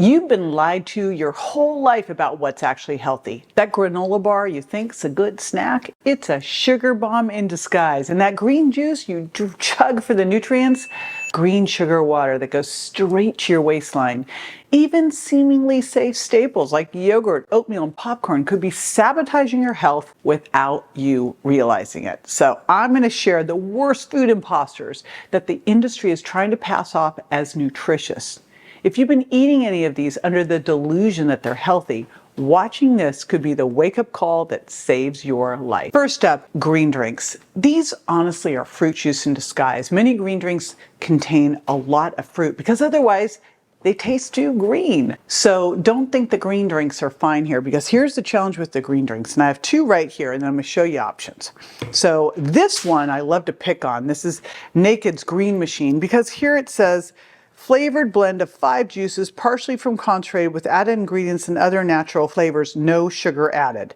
You've been lied to your whole life about what's actually healthy. That granola bar you think's a good snack, it's a sugar bomb in disguise. And that green juice you chug for the nutrients, green sugar water that goes straight to your waistline. Even seemingly safe staples like yogurt, oatmeal, and popcorn could be sabotaging your health without you realizing it. So I'm going to share the worst food imposters that the industry is trying to pass off as nutritious. If you've been eating any of these under the delusion that they're healthy, watching this could be the wake-up call that saves your life. First up, green drinks. These honestly are fruit juice in disguise. Many green drinks contain a lot of fruit because otherwise they taste too green. So don't think the green drinks are fine here, because here's the challenge with the green drinks. And I have two right here, and then I'm going to show you options. So this one I love to pick on. This is Naked's Green Machine, because here it says, flavored blend of 5 juices, partially from concentrated with added ingredients and other natural flavors, no sugar added.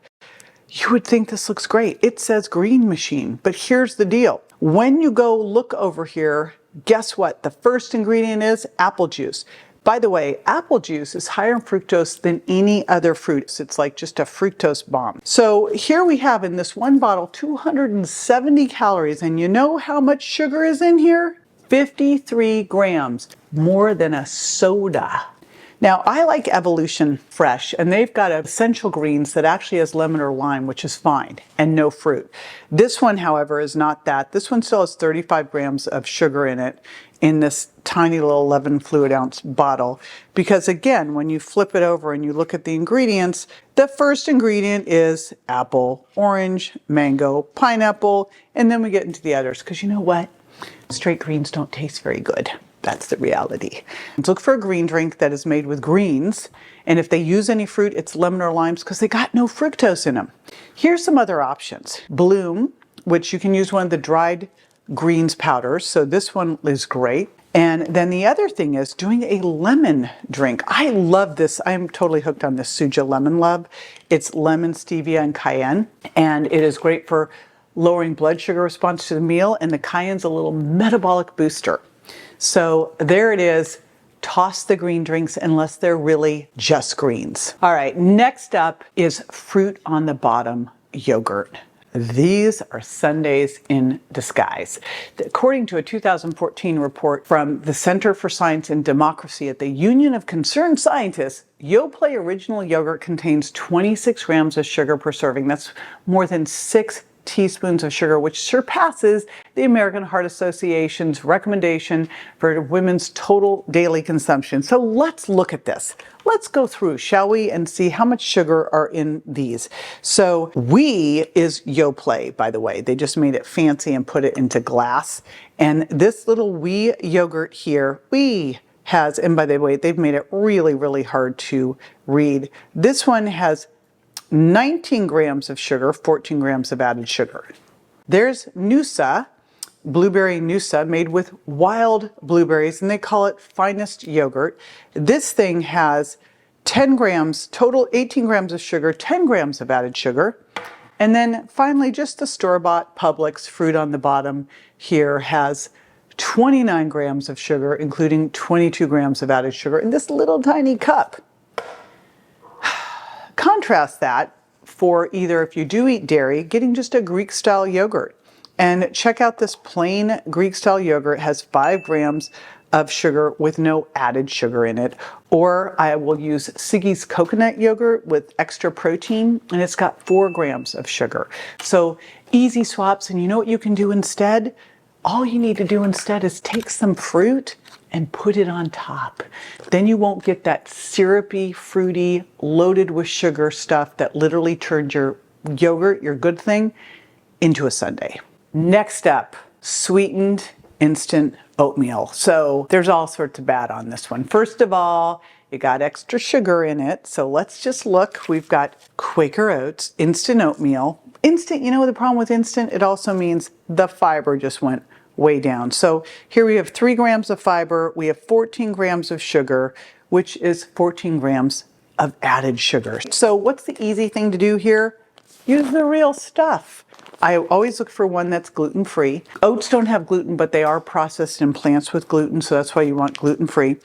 You would think this looks great. It says Green Machine, but here's the deal. When you go look over here, guess what? The first ingredient is apple juice. By the way, apple juice is higher in fructose than any other fruit. It's like just a fructose bomb. So here we have in this one bottle 270 calories, and you know how much sugar is in here? 53 grams, more than a soda. Now, I like Evolution Fresh, and they've got essential greens that actually has lemon or lime, which is fine, and no fruit. This one, however, is not that. This one still has 35 grams of sugar in it in this tiny little 11 fluid ounce bottle. Because again, when you flip it over and you look at the ingredients, the first ingredient is apple, orange, mango, pineapple, and then we get into the others. Because you know what? Straight greens don't taste very good. That's the reality. Look for a green drink that is made with greens, and if they use any fruit, it's lemon or limes, because they got no fructose in them. Here's some other options. Bloom, which you can use one of the dried greens powders, so this one is great. And then the other thing is doing a lemon drink. I love this. I'm totally hooked on this Suja Lemon Love. It's lemon, stevia, and cayenne, and it is great for lowering blood sugar response to the meal, and the cayenne's a little metabolic booster. So there it is. Toss the green drinks unless they're really just greens. All right, next up is fruit on the bottom yogurt. These are sundaes in disguise. According to a 2014 report from the Center for Science and Democracy at the Union of Concerned Scientists, Yoplait original yogurt contains 26 grams of sugar per serving. That's more than 6 teaspoons of sugar, which surpasses the American Heart Association's recommendation for women's total daily consumption. So let's look at this. Let's go through, shall we, and see how much sugar are in these. So Oui is Yoplait, by the way. They just made it fancy and put it into glass. And this little Oui yogurt here, Oui has, and by the way, they've made it really, really hard to read. This one has 19 grams of sugar, 14 grams of added sugar. There's Noosa, blueberry Noosa, made with wild blueberries, and they call it finest yogurt. This thing has 10 grams, total 18 grams of sugar, 10 grams of added sugar. And then finally, just the store-bought Publix fruit on the bottom here has 29 grams of sugar, including 22 grams of added sugar in this little tiny cup. Contrast that for either, if you do eat dairy, getting just a Greek-style yogurt. And check out this plain Greek-style yogurt. It has 5 grams of sugar with no added sugar in it. Or I will use Siggy's coconut yogurt with extra protein, and it's got 4 grams of sugar. So easy swaps, and you know what you can do instead? All you need to do instead is take some fruit and put it on top. Then you won't get that syrupy, fruity, loaded with sugar stuff that literally turns your yogurt, your good thing, into a sundae. Next up, sweetened instant oatmeal. So there's all sorts of bad on this one. First of all, it got extra sugar in it. So let's just look. We've got Quaker Oats, instant oatmeal. Instant, you know the problem with instant? It also means the fiber just went way down. So here we have 3 grams of fiber, we have 14 grams of sugar, which is 14 grams of added sugar. So what's the easy thing to do here? Use the real stuff. I always look for one that's gluten-free. Oats don't have gluten, but they are processed in plants with gluten, so that's why you want gluten-free.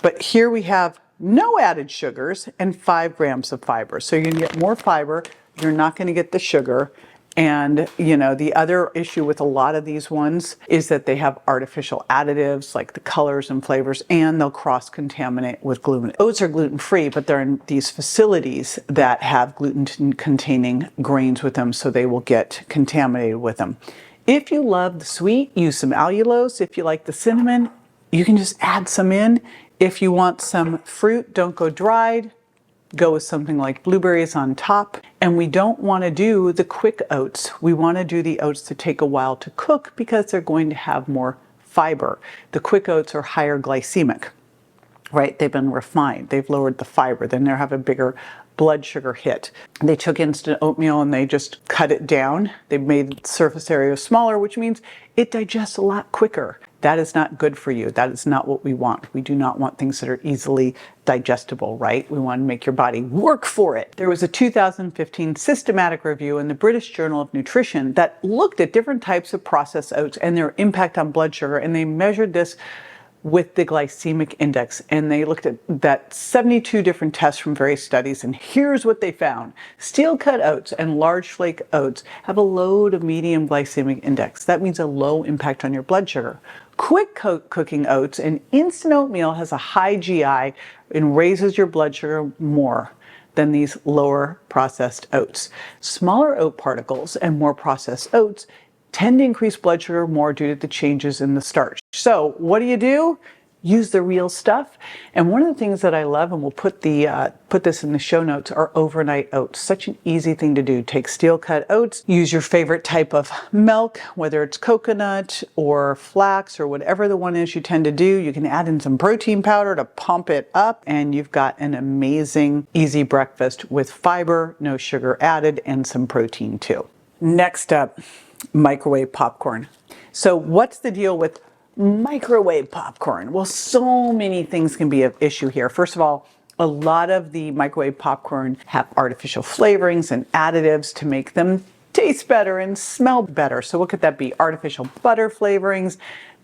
But here we have no added sugars, and 5 grams of fiber. So you're going to get more fiber. You're not going to get the sugar. And, you know, the other issue with a lot of these ones is that they have artificial additives like the colors and flavors, and they'll cross-contaminate with gluten. Oats are gluten-free, but they're in these facilities that have gluten-containing grains with them, so they will get contaminated with them. If you love the sweet, use some allulose. If you like the cinnamon, you can just add some in. If you want some fruit, don't go dried. Go with something like blueberries on top. And we don't want to do the quick oats. We want to do the oats that take a while to cook because they're going to have more fiber. The quick oats are higher glycemic, right? They've been refined. They've lowered the fiber. Then they have a bigger blood sugar hit. They took instant oatmeal and they just cut it down. They made surface area smaller, which means it digests a lot quicker. That is not good for you. That is not what we want. We do not want things that are easily digestible, right? We want to make your body work for it. There was a 2015 systematic review in the British Journal of Nutrition that looked at different types of processed oats and their impact on blood sugar, and they measured this with the glycemic index, and they looked at that 72 different tests from various studies, and here's what they found. Steel cut oats and large flake oats have a low to medium glycemic index. That means a low impact on your blood sugar. Quick cooking oats and instant oatmeal has a high GI and raises your blood sugar more than these lower processed oats. Smaller oat particles and more processed oats tend to increase blood sugar more due to the changes in the starch. So what do? Use the real stuff. And one of the things that I love, and we'll put this in the show notes, are overnight oats. Such an easy thing to do. Take steel cut oats, use your favorite type of milk, whether it's coconut or flax or whatever the one is you tend to do. You can add in some protein powder to pump it up, and you've got an amazing, easy breakfast with fiber, no sugar added, and some protein too. Next up, microwave popcorn. So what's the deal with microwave popcorn? Well, so many things can be an issue here. First of all, a lot of the microwave popcorn have artificial flavorings and additives to make them taste better and smell better. So what could that be? Artificial butter flavorings.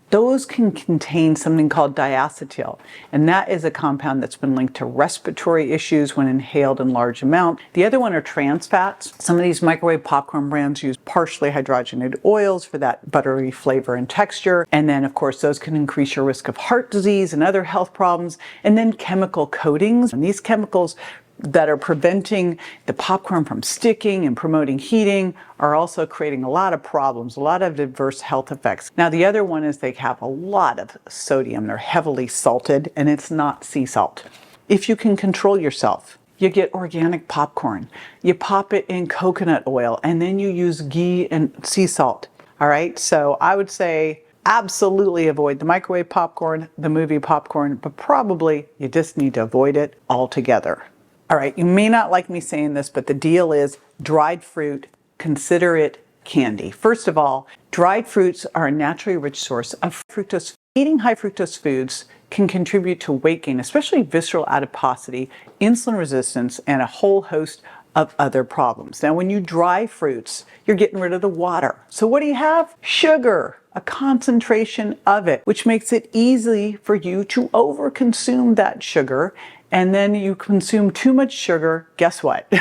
Those can contain something called diacetyl, and that is a compound that's been linked to respiratory issues when inhaled in large amounts. The other one are trans fats. Some of these microwave popcorn brands use partially hydrogenated oils for that buttery flavor and texture. And then, of course, those can increase your risk of heart disease and other health problems. And then chemical coatings. And these chemicals that are preventing the popcorn from sticking and promoting heating are also creating a lot of problems, a lot of adverse health effects. Now, the other one is they have a lot of sodium. They're heavily salted, and it's not sea salt. If you can control yourself, you get organic popcorn. You pop it in coconut oil, and then you use ghee and sea salt. All right, so I would say absolutely avoid the microwave popcorn, the movie popcorn, but probably you just need to avoid it altogether. All right, you may not like me saying this, but the deal is dried fruit, consider it candy. First of all, dried fruits are a naturally rich source of fructose. Eating high fructose foods can contribute to weight gain, especially visceral adiposity, insulin resistance, and a whole host of other problems. Now, when you dry fruits, you're getting rid of the water. So what do you have? Sugar, a concentration of it, which makes it easy for you to overconsume that sugar. And then you consume too much sugar, guess what?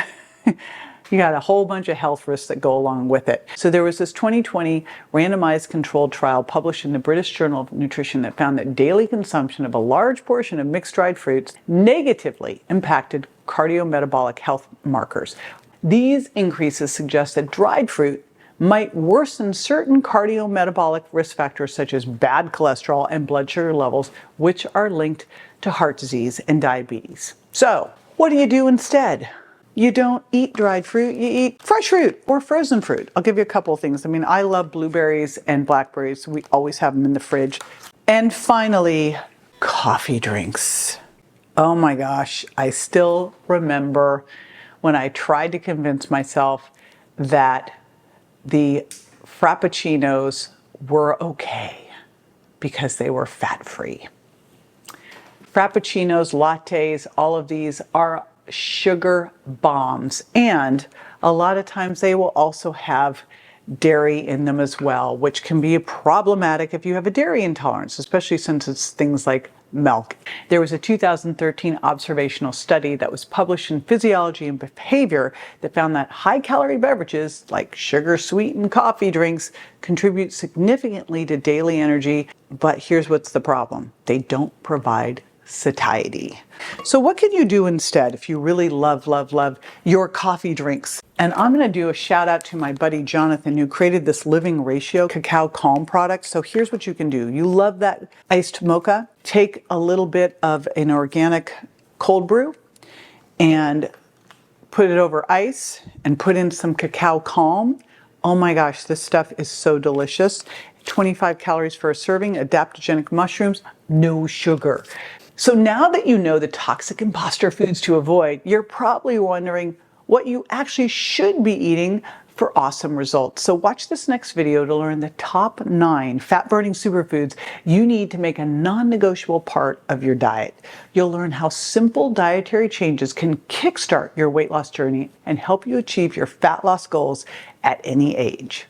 You got a whole bunch of health risks that go along with it. So there was this 2020 randomized controlled trial published in the British Journal of Nutrition that found that daily consumption of a large portion of mixed dried fruits negatively impacted cardiometabolic health markers. These increases suggest that dried fruit might worsen certain cardiometabolic risk factors such as bad cholesterol and blood sugar levels, which are linked to heart disease and diabetes. So, what do you do instead? You don't eat dried fruit, you eat fresh fruit or frozen fruit. I'll give you a couple of things. I mean, I love blueberries and blackberries. We always have them in the fridge. And finally, coffee drinks. Oh my gosh, I still remember when I tried to convince myself that the Frappuccinos were okay because they were fat-free. Frappuccinos, lattes, all of these are sugar bombs, and a lot of times they will also have dairy in them as well, which can be problematic if you have a dairy intolerance, especially since it's things like milk. There was a 2013 observational study that was published in Physiology and Behavior that found that high-calorie beverages like sugar-sweetened coffee drinks contribute significantly to daily energy, but here's what's the problem. They don't provide satiety. So what can you do instead if you really love your coffee drinks? And I'm going to do a shout out to my buddy Jonathan, who created this Living Ratio Cacao Calm product. So here's what you can do. You love that iced mocha. Take a little bit of an organic cold brew and put it over ice and put in some Cacao Calm. Oh my gosh, this stuff is so delicious. 25 calories for a serving, adaptogenic mushrooms, no sugar. So now that you know the toxic imposter foods to avoid, you're probably wondering what you actually should be eating for awesome results. So watch this next video to learn the top 9 fat-burning superfoods you need to make a non-negotiable part of your diet. You'll learn how simple dietary changes can kickstart your weight loss journey and help you achieve your fat loss goals at any age.